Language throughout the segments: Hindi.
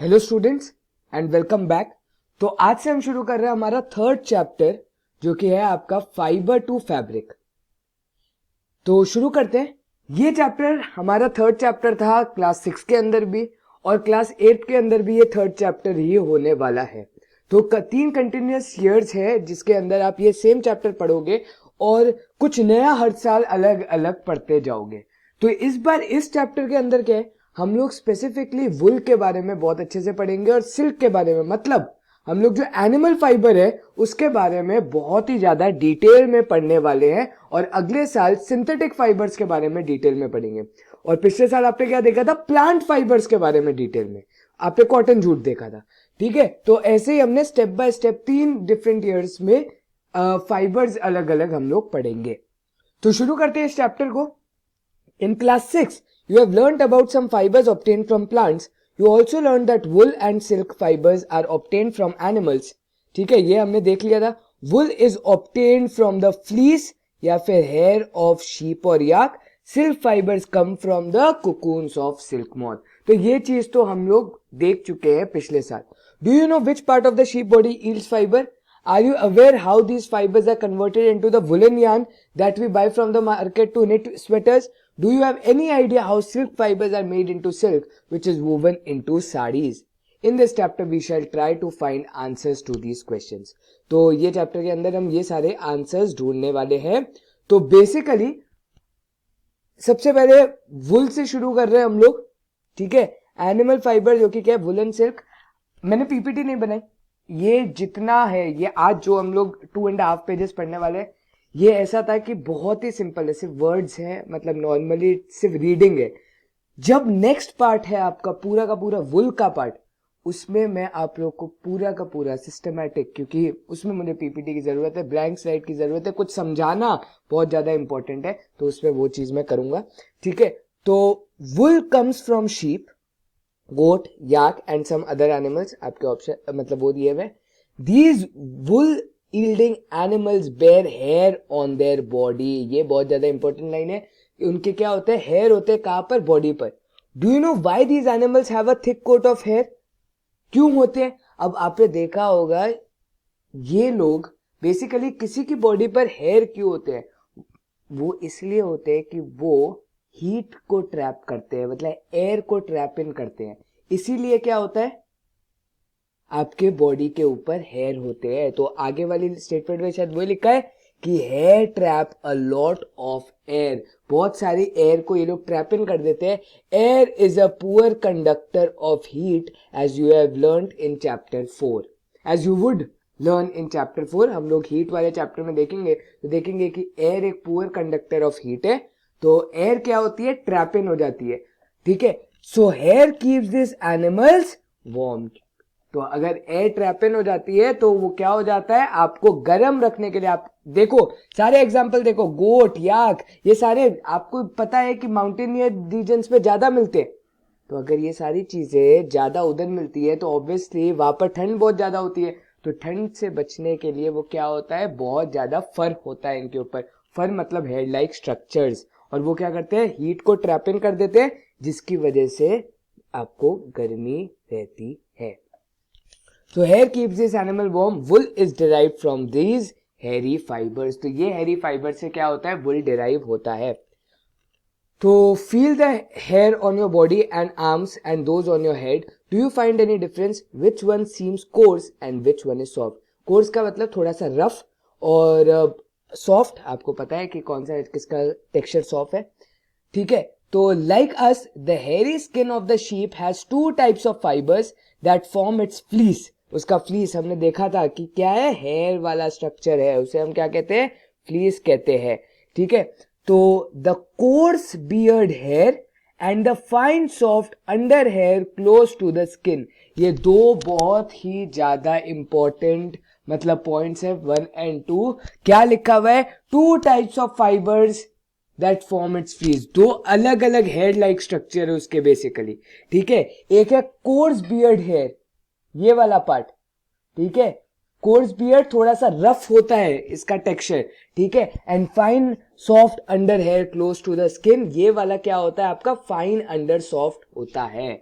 Hello students and welcome back. तो आज से हम शुरू कर रहे हैं हमारा थर्ड चैप्टर जो कि है आपका फाइबर टू फैब्रिक। तो शुरू करते हैं। ये चैप्टर हमारा थर्ड चैप्टर था क्लास 6 के अंदर भी और क्लास 8 के अंदर भी। ये थर्ड चैप्टर ही होने वाला है। तो 3 कंटिन्यूअस ईयर्स है जिसके अंदर आप ये सेम चैप्टर पढ़ोगे और कुछ नया हर साल अलग अलग पढ़ते जाओगे। तो इस बार इस चैप्टर के अंदर क्या है, हम लोग स्पेसिफिकली वुल के बारे में बहुत अच्छे से पढ़ेंगे और सिल्क के बारे में, मतलब हम लोग जो एनिमल फाइबर है उसके बारे में बहुत ही ज्यादा डिटेल में पढ़ने वाले हैं और अगले साल सिंथेटिक फाइबर्स के बारे में डिटेल में पढ़ेंगे। और पिछले साल आपने क्या देखा था, प्लांट फाइबर्स के बारे में डिटेल में आपने कॉटन जूट देखा था। ठीक है, तो ऐसे ही हमने step by step 3 different years में फाइबर्स अलग अलग हम लोग पढ़ेंगे। तो शुरू करते हैं इस चैप्टर को। In class 6, you have learnt about some fibers obtained from plants. You also learned that wool and silk fibers are obtained from animals. ठीक है, ये हमने देख लिया था। Wool is obtained from the fleece या फिर hair of sheep और yak. Silk fibers come from the cocoons of silk moth. तो ये चीज तो हम लोग देख चुके हैं पिछले साल। Do you know which part of the sheep body yields fiber? Are you aware how these fibers are converted into the woolen yarn that we buy from the market to knit sweaters? Do you have any idea how silk fibers are made into silk, which is woven into sarees? In this chapter, we shall try to find answers to these questions. तो ये चैप्टर के अंदर हम ये सारे आंसर्स ढूंढने वाले हैं। तो बेसिकली सबसे पहले वुल से शुरू कर रहे हैं हम लोग। ठीक है, एनिमल फाइबर जो कि क्या है, वुलन सिल्क। मैंने पीपीटी नहीं बनाई, ये जितना है, ये आज जो हम लोग 2.5 पेजेस पढ़ने वाले हैं, ये ऐसा था कि बहुत ही सिंपल है, सिर्फ वर्ड्स हैं, मतलब नॉर्मली सिर्फ रीडिंग है। जब नेक्स्ट पार्ट है आपका पूरा का पूरा वुल का पार्ट, उसमें मैं आप लोग को पूरा का पूरा सिस्टमैटिक, क्योंकि उसमें मुझे पीपीटी की जरूरत है, ब्लैंक स्लाइड की जरूरत है, कुछ समझाना बहुत ज्यादा इंपॉर्टेंट है, तो उसमें वो चीज मैं करूंगा। ठीक है, तो wool comes from sheep, goat, yak and some other animals. आपके ऑप्शन मतलब वो दिए हुए। These wool yielding animals bear hair on their body. ये बहुत ज्यादा इंपॉर्टेंट लाइन है। उनके क्या होते हैं, हेयर होते हैं कहां पर, बॉडी पर। Do you know why these animals have a thick coat of hair? क्यों होते हैं? अब आपने देखा होगा ये लोग बेसिकली किसी की बॉडी पर हेयर क्यों होते हैं, वो इसलिए होते हैं कि वो हीट को ट्रैप करते हैं, मतलब एयर को ट्रैप इन करते हैं। इसीलिए क्या होता है, आपके बॉडी के ऊपर हेयर होते हैं। तो आगे वाली स्टेटमेंट में शायद वो लिखा है कि hair trap a lot of air, बहुत सारी एयर को ये लोग ट्रैप इन कर देते हैं। Air is a poor conductor of heat as you have learned in chapter 4, as you would learn in chapter 4। हम लोग हीट वाले चैप्टर में देखेंगे तो देखेंगे कि एयर एक पुअर कंडक्टर ऑफ हीट है। तो एयर क्या होती है, ट्रैप इन हो जाती है। ठीक है, so here keeps this animals warm. तो अगर एयर ट्रैप इन हो जाती है तो वो क्या हो जाता है, आपको गर्म रखने के लिए। आप देखो सारे एग्जांपल देखो, गोट, याक, ये सारे आपको पता है कि माउंटेनियर रीजन्स पे ज्यादा मिलते हैं। तो अगर ये सारी चीजें ज्यादा उधर मिलती है तो ऑब्वियसली वहां पर ठंड बहुत ज्यादा होती है। तो ठंड से बचने के लिए वो क्या होता है, बहुत ज्यादा फर होता है इनके ऊपर। फर मतलब हेयर लाइक स्ट्रक्चर्स, और वो क्या करते हैं, हीट को ट्रैप इन कर देते हैं, जिसकी वजह से आपको गर्मी रहती है। So hair keeps this animal warm. Wool is derived from these hairy fibers. तो ये hairy fiber से क्या होता है, wool derive होता है। तो feel the hair on your body and arms and those on your head. Do you find any difference? Which one seems coarse and which one is soft? Coarse का मतलब थोड़ा सा rough और soft, आपको पता है कि कौन सा किसका texture soft है। ठीक है, तो like us, the hairy skin of the sheep has 2 types of fibers that form its fleece. उसका फ्लीस हमने देखा था कि क्या है, हेयर वाला स्ट्रक्चर है, उसे हम क्या कहते हैं, फ्लीस कहते हैं। ठीक है, तो the coarse beard hair and the fine soft under hair close to the skin. ये दो बहुत ही ज्यादा इंपॉर्टेंट मतलब पॉइंट्स है, 1 and 2। क्या लिखा हुआ है, 2 types of fibres that form it's fleece. दो अलग अलग हेयर लाइक स्ट्रक्चर है उसके बेसिकली। ठीक है, एक है कोर्स बियर्ड हेयर, ये वाला पार्ट। ठीक है, कोर्स बियर्ड थोड़ा सा रफ होता है इसका टेक्सचर। ठीक है, and fine soft under hair close to the skin, ये वाला क्या होता है आपका, फाइन अंडर सॉफ्ट होता है।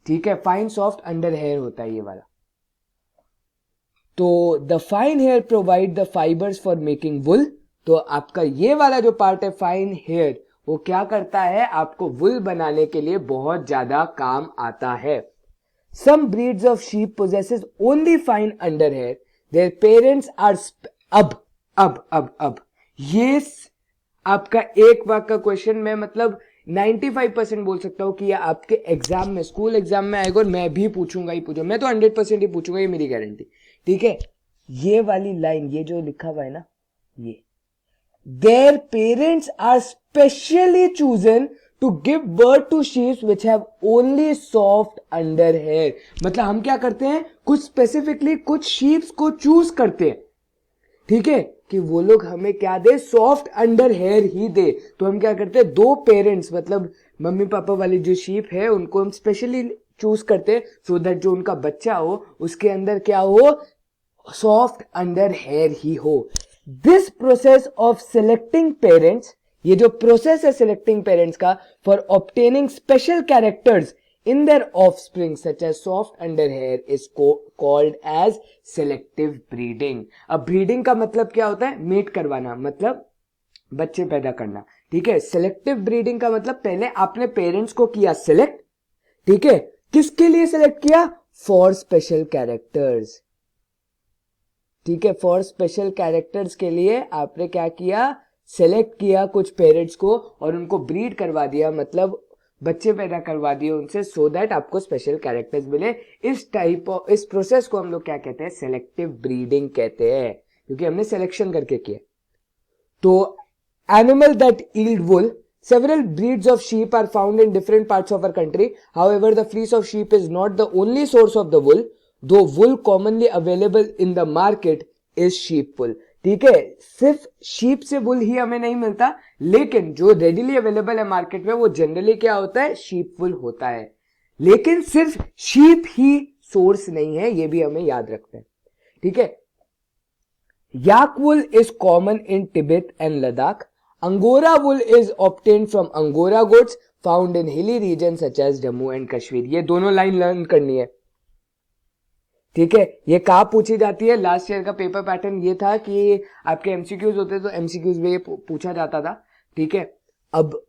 ठीक है, फाइन सॉफ्ट अंडर हेयर होता है ये वाला। तो the fine hair provide the fibres for making wool. तो आपका ये वाला जो पार्ट है फाइन हेयर, वो क्या करता है, आपको वुल बनाने के लिए बहुत ज्यादा काम आता है। Some breeds of sheep possesses only fine under hair, their parents are अब ये आपका एक वाक का क्वेश्चन में मतलब 95% बोल सकता हूं कि ये आपके एग्जाम में, स्कूल एग्जाम में आएगा, और मैं भी पूछूंगा ही पूछूंगा, मैं तो 100% ही पूछूंगा, ये मेरी गारंटी। ठीक है, ये वाली लाइन, ये जो लिखा हुआ है ना, ये their parents are specially chosen to give birth to sheeps which have only soft under hair. मतलब हम क्या करते हैं, कुछ स्पेसिफिकली कुछ शीप्स को चूज करते हैं, ठीक है, कि वो लोग हमें क्या दे, सॉफ्ट अंडर हेयर ही दे। तो हम क्या करते हैं, दो पेरेंट्स मतलब मम्मी पापा वाली जो शीप है उनको हम स्पेशली चूज करते हैं सो दैट जो उनका बच्चा हो उसके अंदर क्या हो, सॉफ्ट अंडर हेयर ही हो। This process of selecting parents, ये जो प्रोसेस है सिलेक्टिंग पेरेंट्स का, for obtaining special characters in their offspring such as soft under hair is called as selective breeding। अब ब्रीडिंग का मतलब क्या होता है, मेट करवाना, मतलब बच्चे पैदा करना। ठीक है, सेलेक्टिव ब्रीडिंग का मतलब पहले आपने पेरेंट्स को किया सिलेक्ट, ठीक है, किसके लिए सिलेक्ट किया, फॉर स्पेशल कैरेक्टर्स। ठीक है, फॉर स्पेशल कैरेक्टर्स के लिए आपने क्या किया, सिलेक्ट किया कुछ पेरेंट्स को और उनको ब्रीड करवा दिया, मतलब बच्चे पैदा करवा दिए उनसे, सो दैट आपको स्पेशल कैरेक्टर्स मिले। इस प्रोसेस को हम लोग क्या कहते हैं, सेलेक्टिव ब्रीडिंग कहते हैं, क्योंकि हमने सिलेक्शन करके किया। तो animal that yield wool, several breeds of sheep are found in different parts of our country. However, the fleece of sheep is not the only source of the wool, though wool commonly available in the market is sheep wool। ठीक है, सिर्फ शीप से वुल ही हमें नहीं मिलता, लेकिन जो रेडिली अवेलेबल है मार्केट में वो जनरली क्या होता है, शीप वुल होता है। लेकिन सिर्फ शीप ही सोर्स नहीं है, ये भी हमें याद रखना है। ठीक है, yak wool is common in Tibet and Ladakh. Angora wool is obtained from angora goats found in hilly region such as Jammu and Kashmir. ये दोनों लाइन लर्न करनी है। ठीक है, ये कहाँ पूछी जाती है, लास्ट ईयर का पेपर पैटर्न ये था कि आपके एमसीक्यूज होते तो एमसीक्यूज में ये पूछा जाता था। ठीक है, अब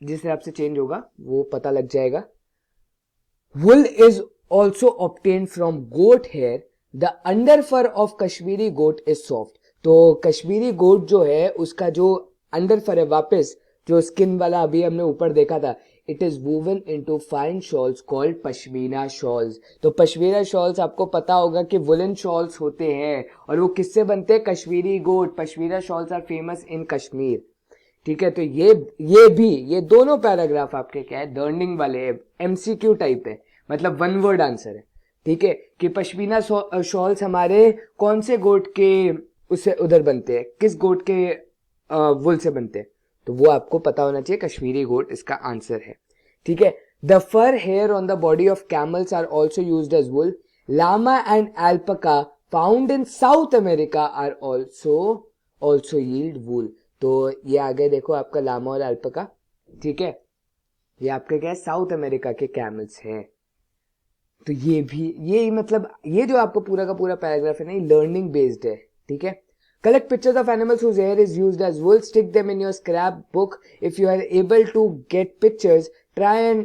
जिस हिसाब से चेंज होगा वो पता लग जाएगा। Wool is also obtain from goat hair, the under fur of Kashmiri goat is soft. तो कश्मीरी गोट जो है उसका जो अंडर फर है, वापस जो स्किन वाला अभी हमने ऊपर देखा था, it is woven into fine shawls called pashmina shawls. तो पश्मीना शॉल्स आपको पता होगा कि वुलन शॉल्स होते हैं और वो किससे बनते हैं, Kashmiri goat. Pashmina shawls are famous in Kashmir. ठीक है, तो ये दोनों पैराग्राफ आपके क्या है, लर्निंग वाले एमसीक्यू टाइप है, मतलब वन वर्ड आंसर है। ठीक है, कि पश्मीना शॉल्स हमारे कौन से गोट के उससे उधर बनते हैं, किस गोट के वुल से बनते हैं, तो वो आपको पता होना चाहिए, कश्मीरी गोट इसका आंसर है। ठीक है, the fur hair on the body of camels are also used as wool. Llama and alpaca found in South America are also yield wool. तो ये आगे देखो आपका लामा और एल्पका। ठीक है, ये आपके क्या है, साउथ अमेरिका के कैमल्स हैं। तो ये भी, ये मतलब ये जो आपको पूरा का पूरा पैराग्राफ है ना, लर्निंग बेस्ड है। ठीक है, collect pictures of animals whose hair is used as wool, stick them in your scrapbook. If you are able to get pictures, try and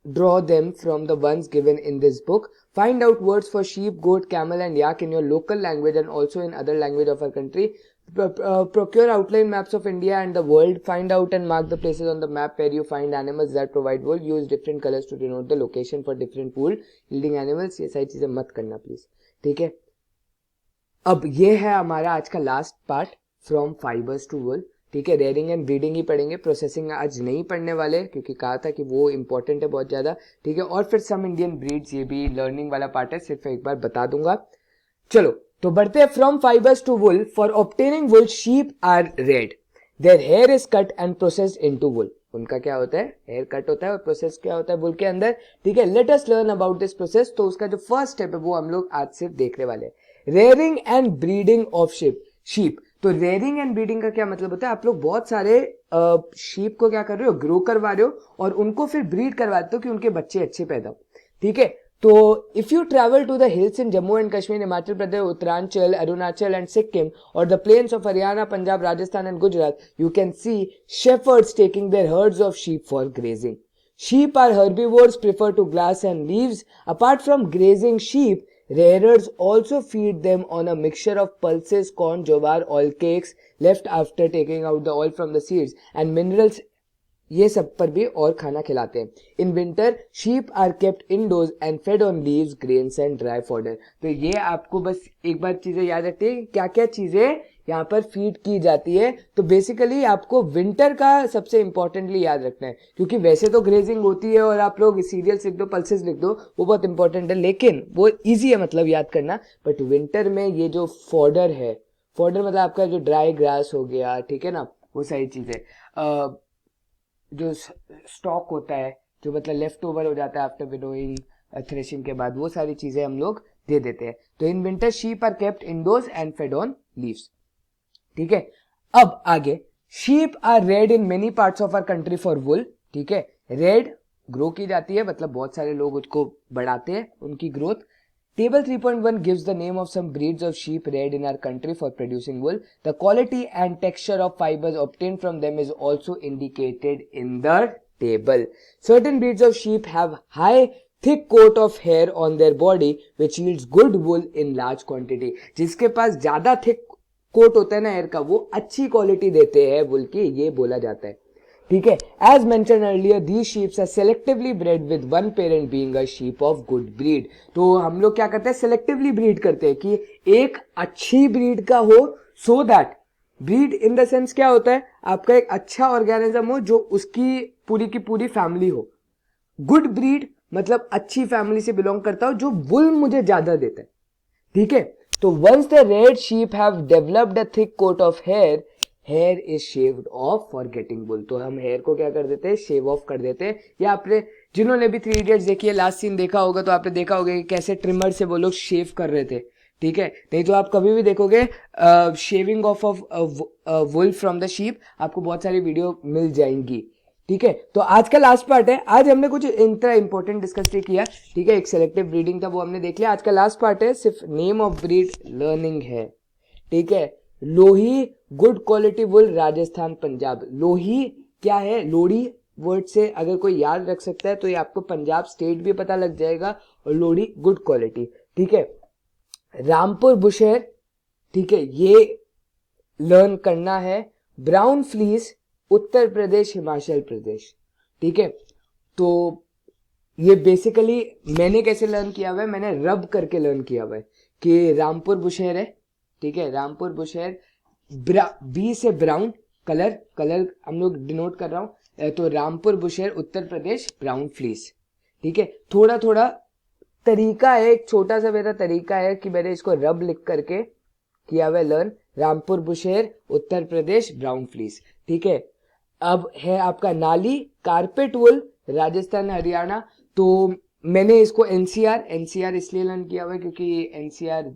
draw them from the ones given in this book. Find out words for sheep, goat, camel and yak in your local language and also in other language of our country. Procure outline maps of India and the world. Find out and mark the places on the map where you find animals that provide wool. Use different colors to denote the location for different wool yielding animals. ये सारी चीजें मत करना प्लीज। ठीक है, अब ये है हमारा आज का last part, from fibres to wool. ठीक है, रेयरिंग एंड ब्रीडिंग ही पढ़ेंगे, प्रोसेसिंग आज नहीं पढ़ने वाले क्योंकि कहा था कि वो इंपॉर्टेंट है बहुत ज्यादा। ठीक है, और फिर सम इंडियन ब्रीड्स, ये भी लर्निंग वाला पार्ट है, सिर्फ एक बार बता दूंगा। चलो तो बढ़ते हैं। From fibres to wool, for obtaining wool sheep are reared, there hair is cut and processed into wool. उनका क्या होता है, हेयर कट होता है और प्रोसेस क्या होता है वुल के अंदर। ठीक है, let us learn about this process. तो उसका जो फर्स्ट स्टेप है वो हम लोग आज सिर्फ देखने वाले हैं, rearing and breeding of sheep. तो रेयरिंग एंड ब्रीडिंग का क्या मतलब होता है, आप लोग बहुत सारे शीप को क्या कर रहे हो, ग्रो करवा रहे हो और उनको फिर ब्रीड करवाते हो कि उनके बच्चे अच्छे पैदा हो। ठीक है। तो if you travel to the hills in Jammu and Kashmir, Himachal Pradesh, Uttaranchal, Arunachal and Sikkim, और the plains of Haryana, Punjab, Rajasthan and Gujarat, you can see shepherds taking their herds of sheep for grazing. Sheep are herbivores, prefer to grass and leaves. Apart from grazing sheep, rearers also feed them on a mixture of pulses, corn, jowar, oil cakes left after taking out the oil from the seeds, and minerals, ये सब पर भी और खाना खिलाते हैं. In winter sheep are kept indoors and fed on leaves, grains and dry fodder. तो ये आपको बस एक बार चीजें याद रखते हैं क्या क्या चीजें यहाँ पर फीड की जाती है. तो बेसिकली आपको विंटर का सबसे इंपॉर्टेंटली याद रखना है, क्योंकि वैसे तो ग्रेजिंग होती है और आप लोग सीरियल्स लिख दो, पल्सेस लिख दो, वो बहुत इंपॉर्टेंट है, लेकिन वो इजी है मतलब याद करना. बट विंटर में ये जो फॉडर है, फॉडर मतलब आपका जो ड्राई ग्रास हो गया, ठीक है ना, वो सारी चीजें, जो स्टॉक होता है, जो मतलब लेफ्ट ओवर हो जाता है आफ्टर विनोइंग, थ्रेशिंग के बाद, वो सारी चीजें हम लोग दे देते हैं. तो in winter sheep are kept indoors and fed on leaves. ठीक है. अब आगे, sheep are reared in many parts of our country for wool. ठीक है, रेड ग्रो की जाती है, मतलब बहुत सारे लोग उसको बढ़ाते हैं उनकी growth. Table 3.1 gives the name of some breeds of sheep reared in our country for producing wool. The quality and texture of fibers obtained from them is also indicated in the table. Certain breeds of sheep have high thick coat of hair on their body which yields good wool in large quantity. जिसके पास ज्यादा thick कोट होता है ना हेयर का, वो अच्छी क्वालिटी देते हैं वुल की, ये बोला जाता है. ठीक है. As mention earlier, these sheeps are selectively bred with one parent being a sheep of good breed. तो हम लोग क्या करते हैं, सेलेक्टिवली ब्रीड करते हैं कि एक अच्छी ब्रीड का हो, so that, breed in the sense क्या होता है, आपका एक अच्छा ऑर्गेनिज्म हो जो उसकी की पूरी फैमिली हो. गुड ब्रीड मतलब अच्छी फैमिली से बिलोंग करता हो जो वुल मुझे ज्यादा देता है. ठीक है. तो once the reared sheep have developed a thick coat of hair, hair is shaved off for getting wool. तो हम हेयर को क्या कर देते हैं, शेव ऑफ कर देते हैं. या आपने जिन्होंने भी 3 इडियट्स देखी है, लास्ट सीन देखा होगा, तो आपने देखा होगा कि कैसे ट्रिमर से वो लोग शेव कर रहे थे. ठीक है. नहीं तो आप कभी भी देखोगे shaving off wool from the sheep, आपको बहुत सारी वीडियो मिल जाएंगी. ठीक है. तो आज का लास्ट पार्ट है. आज हमने कुछ इंट्रा इंपॉर्टेंट डिस्कस किया. ठीक है. एक सेलेक्टिव ब्रीडिंग था, वो हमने देख लिया. आज का लास्ट पार्ट है सिर्फ नेम ऑफ ब्रीड लर्निंग है. ठीक है. लोही गुड क्वालिटी वुल, राजस्थान, पंजाब. लोही क्या है, लोड़ी वर्ड से अगर कोई याद रख सकता है तो ये आपको पंजाब स्टेट भी पता लग जाएगा, और लोड़ी गुड क्वालिटी. ठीक है. रामपुर बुशेर, ठीक है, ये लर्न करना है. Brown fleece, Uttar Pradesh, Himachal Pradesh. ठीक है. तो ये बेसिकली मैंने कैसे लर्न किया हुआ है, मैंने रब करके लर्न किया हुआ है कि रामपुर बुशेर है. ठीक है. रामपुर बुशेर, बी से ब्राउन, कलर हम लोग डिनोट कर रहा हूं. तो Rampur Bushehr, Uttar Pradesh, brown fleece. ठीक है. थोड़ा थोड़ा तरीका है, एक छोटा सा मेरा तरीका है कि मैंने इसको रब लिख करके किया हुआ learn. Rampur Bushehr, Uttar Pradesh, brown fleece. ठीक है. अब है आपका नाली, कारपेट वुल, राजस्थान, हरियाणा. तो मैंने इसको एनसीआर इसलिए लर्न किया हुआ है क्योंकि एनसीआर,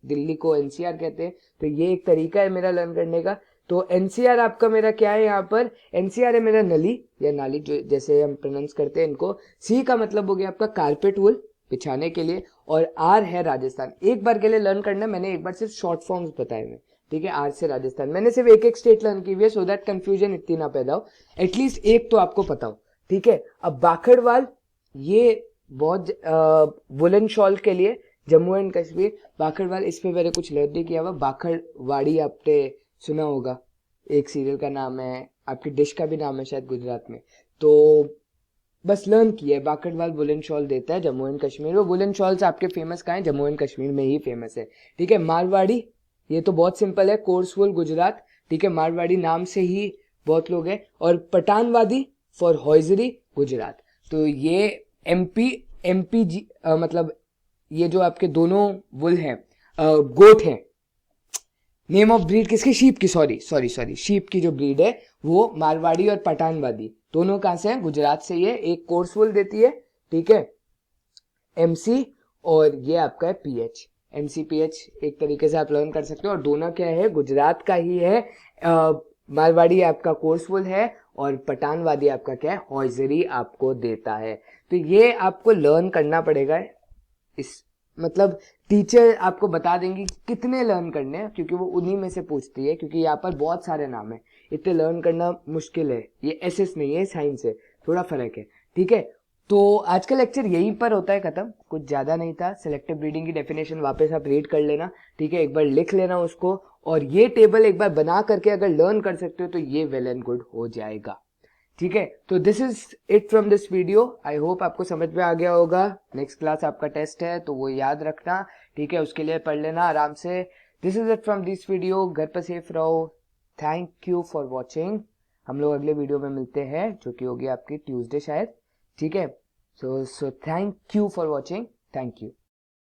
दिल्ली को एनसीआर कहते हैं. तो ये एक तरीका है मेरा लर्न करने का. तो एनसीआर आपका मेरा क्या है, यहाँ पर एनसीआर है मेरा नली या नाली, जो जैसे हम प्रोनाउंस करते हैं इनको. सी का मतलब हो गया आपका कारपेट वुल, बिछाने के लिए, और आर है राजस्थान. एक बार के लिए लर्न करना, मैंने एक बार सिर्फ शॉर्ट फॉर्म्स बताए हुए. ठीक है. आर से राजस्थान, मैंने सिर्फ एक स्टेट लर्न की हुई है, सो दैट कंफ्यूजन इतनी ना पैदा हो, एटलीस्ट एक तो आपको पता हो. ठीक है. अब बाखड़वाल, ये बहुत वुलन शॉल के लिए, जम्मू एंड कश्मीर, बाखड़वाल, इस पे मैंने कुछ लर्न नहीं किया हुआ. बाखड़वाड़ी आपने सुना होगा, एक सीरियल का नाम है, आपकी डिश का भी नाम है शायद गुजरात में. तो बस लर्न किया है. बाखड़वाल वुलन शॉल देता है जम्मू एंड कश्मीर. वो वुलन शॉल्स आपके फेमस कहाँ है, जम्मू एंड कश्मीर में ही फेमस है. ठीक है. मारवाड़ी, ये तो बहुत सिंपल है, कोर्स वुल, गुजरात. ठीक है. मारवाड़ी नाम से ही बहुत लोग हैं. और पठानवादी फॉर हॉइजरी, गुजरात. तो ये एमपी जी, मतलब ये जो आपके दोनों वुल हैं, गोट हैं. नेम ऑफ ब्रीड किसकी, शीप की, सॉरी शीप की जो ब्रीड है वो मारवाड़ी और पठानवादी दोनों कहां से हैं, गुजरात से. ये एक कोर्स वुल देती है. ठीक है. एमसी, और ये आपका है पीएच. एमसी पीएच एक तरीके से आप लर्न कर सकते हो, और दोनों क्या है, गुजरात का ही है. मारवाड़ी आपका कोर्स वुल है और पठान वादी आपका क्या है, हॉइजरी आपको देता है। तो ये आपको लर्न करना पड़ेगा। इस मतलब टीचर आपको बता देंगी कि कितने लर्न करने हैं, क्योंकि वो उन्हीं में से पूछती है, क्योंकि यहाँ पर बहुत सारे नाम है, इतने लर्न करना मुश्किल है। ये एसएस नहीं है, साइंस है, थोड़ा फर्क है, ठीक है। तो आज का लेक्चर यहीं पर होता है खत्म, कुछ ज्यादा नहीं था। सेलेक्टिव ब्रीडिंग की डेफिनेशन वापस आप रीड कर लेना, ठीक है, एक बार लिख लेना उसको, और ये टेबल एक बार बना करके अगर लर्न कर सकते हो तो ये वेल एंड गुड हो जाएगा, ठीक है। तो this is it from this video. I hope आपको समझ में आ गया होगा। नेक्स्ट क्लास आपका टेस्ट है तो वो याद रखना, ठीक है, उसके लिए पढ़ लेना आराम से। This is it from this video. घर पर सेफ रहो। Thank you for watching. हम लोग अगले वीडियो में मिलते हैं, जो कि होगी आपकी ट्यूसडे शायद, ठीक है। So thank you for watching. Thank you.